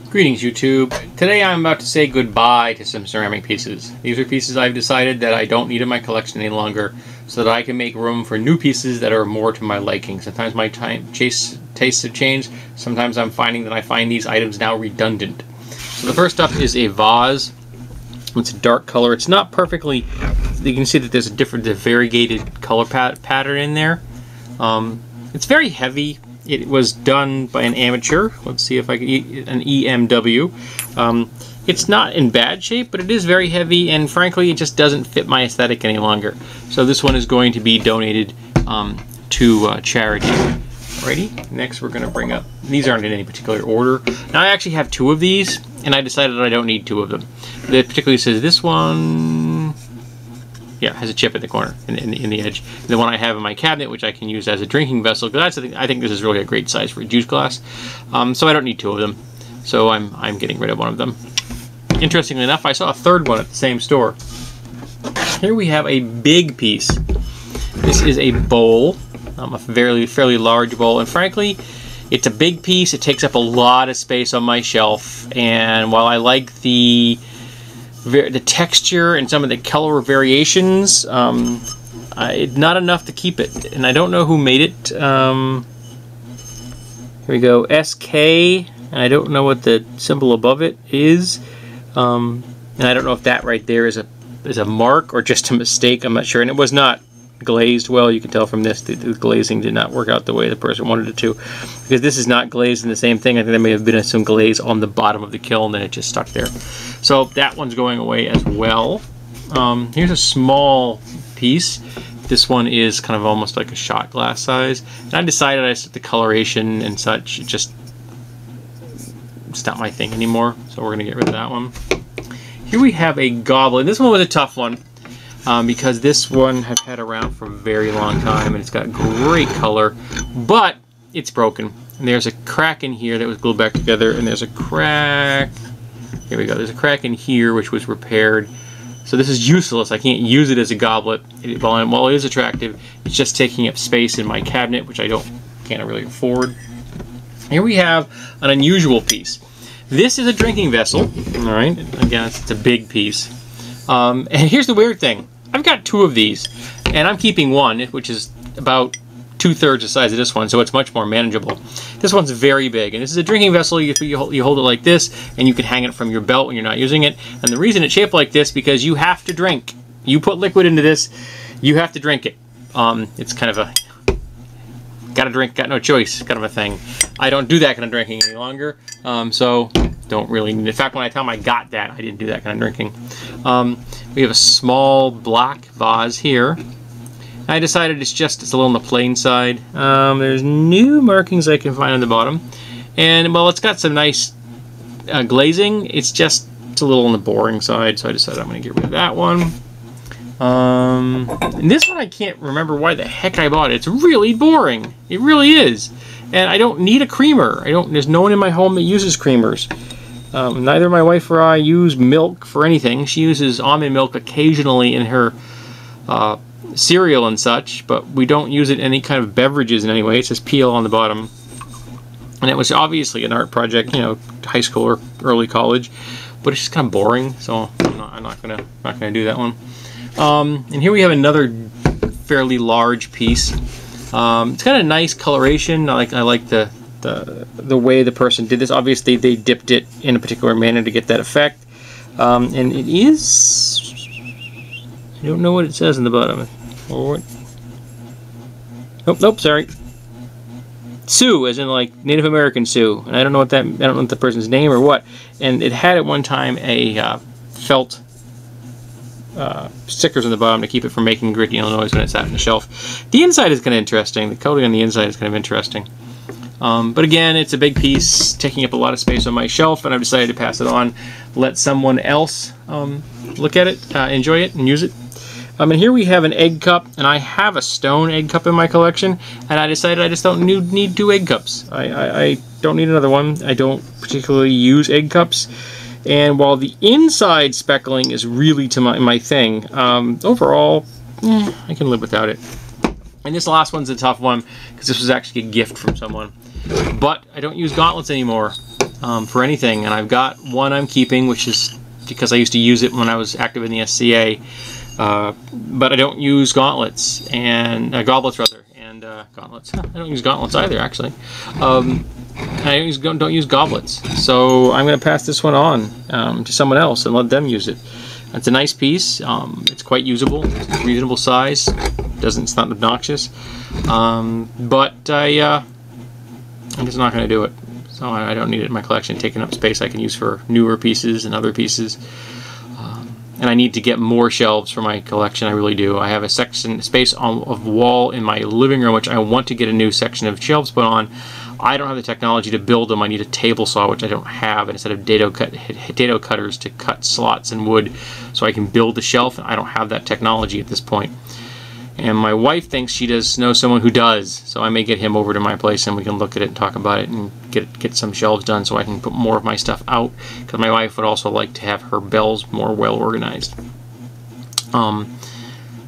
Greetings YouTube. Today I'm about to say goodbye to some ceramic pieces. These are pieces I've decided that I don't need in my collection any longer so that I can make room for new pieces that are more to my liking. Sometimes my tastes have changed. Sometimes I'm finding that I find these items now redundant. So the first up is a vase. It's a dark color. It's not perfectly, you can see that there's a different variegated color pattern in there. It's very heavy. It was done by an amateur. Let's see if I can an EMW. It's not in bad shape, but it is very heavy, and frankly, it just doesn't fit my aesthetic any longer. So this one is going to be donated to charity. Alrighty, next we're going to bring up, these aren't in any particular order. Now I actually have two of these, and I decided I don't need two of them. It particularly says this one, yeah, has a chip in the corner, in the edge. The one I have in my cabinet, which I can use as a drinking vessel, because that's the thing, I think this is really a great size for a juice glass. So I don't need two of them. So I'm getting rid of one of them. Interestingly enough, I saw a third one at the same store. Here we have a big piece. This is a bowl, a fairly large bowl, and frankly, it's a big piece. It takes up a lot of space on my shelf, and while I like the texture and some of the color variations, not enough to keep it. And I don't know who made it. Here we go, SK, and I don't know what the symbol above it is. And I don't know if that right there is a mark or just a mistake. I'm not sure. And it was not glazed well. You can tell from this, the glazing did not work out the way the person wanted it to, because this is not glazed in the same thing. I think there may have been some glaze on the bottom of the kiln and it just stuck there. So that one's going away as well. Here's a small piece. This one is kind of almost like a shot glass size, and I decided the coloration and such, it's not my thing anymore, so we're gonna get rid of that one. Here we have a goblet. This one was a tough one. Because this one I've had around for a very long time, and it's got great color, but it's broken. And there's a crack in here that was glued back together, and there's a crack, here we go, there's a crack in here which was repaired. So this is useless. I can't use it as a goblet. While it is attractive, it's just taking up space in my cabinet, which I can't really afford. Here we have an unusual piece. This is a drinking vessel, all right? Again, it's a big piece. And here's the weird thing. I've got two of these, and I'm keeping one, which is about 2/3 the size of this one, so it's much more manageable. This one's very big, and this is a drinking vessel. You hold it like this, and you can hang it from your belt when you're not using it. And the reason it's shaped like this, because you have to drink. You put liquid into this, you have to drink it. It's kind of a gotta drink, got no choice kind of a thing. I don't do that kind of drinking any longer, so don't really. In fact, when I tell them I got that, I didn't do that kind of drinking. We have a small black vase here. I decided it's a little on the plain side. There's new markings I can find on the bottom, and well, it's got some nice glazing. It's a little on the boring side, so I decided I'm going to get rid of that one. And this one I can't remember why the heck I bought it. It's really boring. It really is. And I don't need a creamer. There's no one in my home that uses creamers. Neither my wife or I use milk for anything. She uses almond milk occasionally in her cereal and such, but we don't use it in any kind of beverages in any way. It says peel on the bottom. And it was obviously an art project, you know, high school or early college, but it's just kind of boring, so I'm not gonna do that one. And here we have another fairly large piece. It's got a nice coloration. I like the way the person did this. Obviously, they dipped it in a particular manner to get that effect. And it is, I don't know what it says in the bottom. Or what? Oh, nope, sorry. Sioux, as in like Native American Sioux. And I don't know what I don't know the person's name or what. And it had at one time a felt stickers on the bottom to keep it from making gritty noise when it sat on the shelf. The inside is kind of interesting. The coating on the inside is kind of interesting. But again, it's a big piece taking up a lot of space on my shelf, and I've decided to pass it on, let someone else look at it, enjoy it, and use it. And here we have an egg cup, and I have a stone egg cup in my collection, and I decided I just don't need two egg cups. I don't need another one. I don't particularly use egg cups. And while the inside speckling is really to my thing, overall, I can live without it. And this last one's a tough one, because this was actually a gift from someone. But I don't use gauntlets anymore. for anything, and I've got one I'm keeping, which is because I used to use it when I was active in the SCA, but I don't use gauntlets, and goblets rather, and gauntlets. I don't use gauntlets either, actually. I don't use goblets, so I'm going to pass this one on to someone else and let them use it. It's a nice piece. It's quite usable. It's a reasonable size. It's not obnoxious, but I'm just not going to do it. So I don't need it in my collection, taking up space I can use for newer pieces and other pieces. And I need to get more shelves for my collection. I really do. I have a space of wall in my living room which I want to get a new section of shelves put on. I don't have the technology to build them. I need a table saw, which I don't have, and instead of dado cutters to cut slots in wood so I can build the shelf. I don't have that technology at this point. And my wife thinks she knows someone who does, so I may get him over to my place and we can look at it and talk about it and get some shelves done so I can put more of my stuff out, because my wife would also like to have her bells more well organized.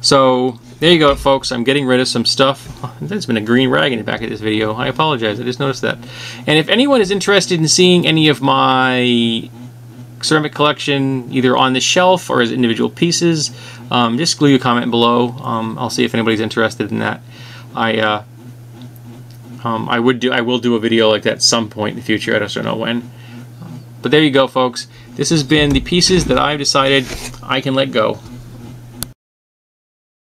So there you go, folks. I'm getting rid of some stuff. Oh, there's been a green rag in the back of this video. I apologize. I just noticed that. And if anyone is interested in seeing any of my ceramic collection either on the shelf or as individual pieces, just leave a comment below. I'll see if anybody's interested in that. I will do a video like that at some point in the future. I just don't know when. But there you go, folks. This has been the pieces that I've decided I can let go.